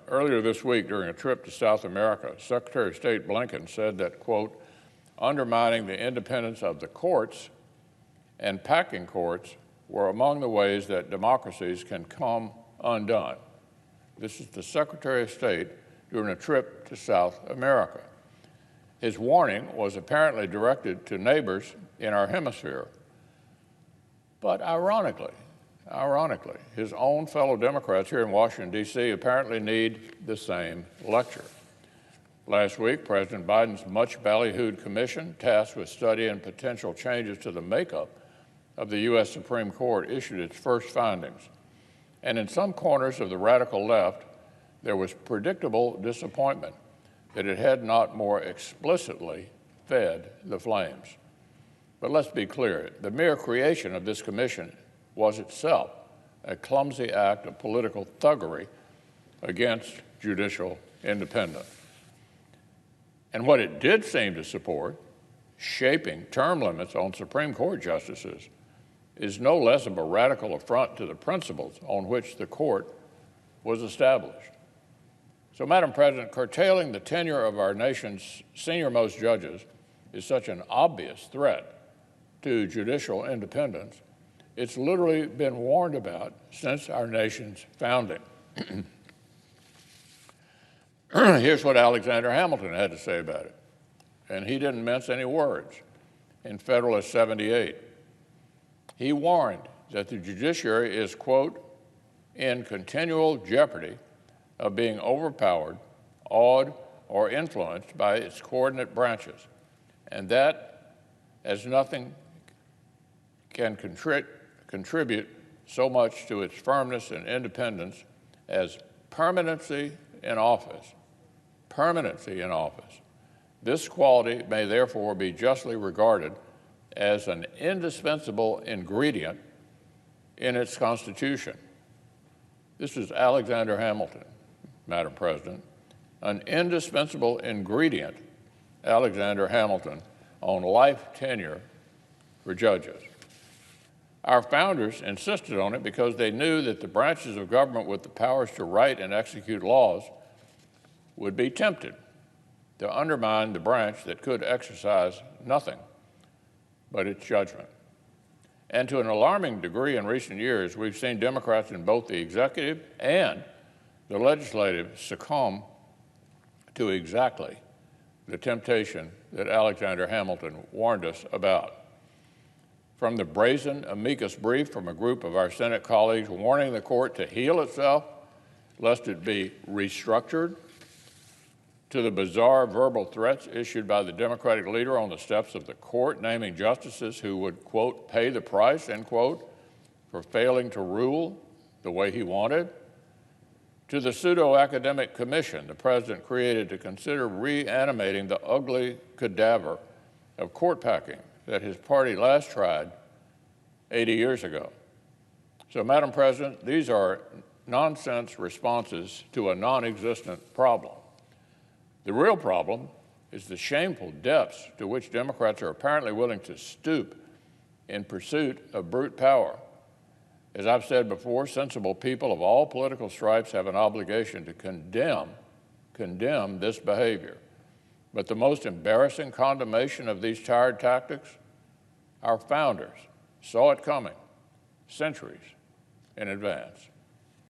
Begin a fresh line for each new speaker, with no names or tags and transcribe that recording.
Earlier this week, during a trip to South America, Secretary of State Blinken said that, quote, undermining the independence of the courts and packing courts were among the ways that democracies can come undone. This is the Secretary of State during a trip to South America. His warning was apparently directed to neighbors in our hemisphere. But ironically, his own fellow Democrats here in Washington, D.C. apparently need the same lecture. Last week, President Biden's much-ballyhooed commission, tasked with studying potential changes to the makeup of the U.S. Supreme Court, issued its first findings. And in some corners of the radical left, there was predictable disappointment that it had not more explicitly fed the flames. But let's be clear, the mere creation of this commission was itself a clumsy act of political thuggery against judicial independence. And what it did seem to support, shaping term limits on Supreme Court justices, is no less of a radical affront to the principles on which the court was established. So, Madam President, curtailing the tenure of our nation's senior-most judges is such an obvious threat to judicial independence, it's literally been warned about since our nation's founding. Here's what Alexander Hamilton had to say about it, and he didn't mince any words. In Federalist 78, he warned that the judiciary is, quote, in continual jeopardy of being overpowered, awed, or influenced by its coordinate branches, and that as nothing can contribute so much to its firmness and independence as permanency in office. Permanency in office. This quality may therefore be justly regarded as an indispensable ingredient in its Constitution. This is Alexander Hamilton, Madam President, an indispensable ingredient, Alexander Hamilton, on life tenure for judges. Our founders insisted on it because they knew that the branches of government with the powers to write and execute laws would be tempted to undermine the branch that could exercise nothing but its judgment. And to an alarming degree in recent years, we've seen Democrats in both the executive and the legislative succumb to exactly the temptation that Alexander Hamilton warned us about. From the brazen amicus brief from a group of our Senate colleagues warning the court to heal itself, lest it be restructured, to the bizarre verbal threats issued by the Democratic leader on the steps of the court, naming justices who would, quote, pay the price, end quote, for failing to rule the way he wanted, to the pseudo-academic commission the president created to consider reanimating the ugly cadaver of court packing that his party last tried 80 years ago. So, Madam President, these are nonsense responses to a non-existent problem. The real problem is the shameful depths to which Democrats are apparently willing to stoop in pursuit of brute power. As I've said before, sensible people of all political stripes have an obligation to condemn this behavior. But the most embarrassing condemnation of these tired tactics, our founders saw it coming centuries in advance.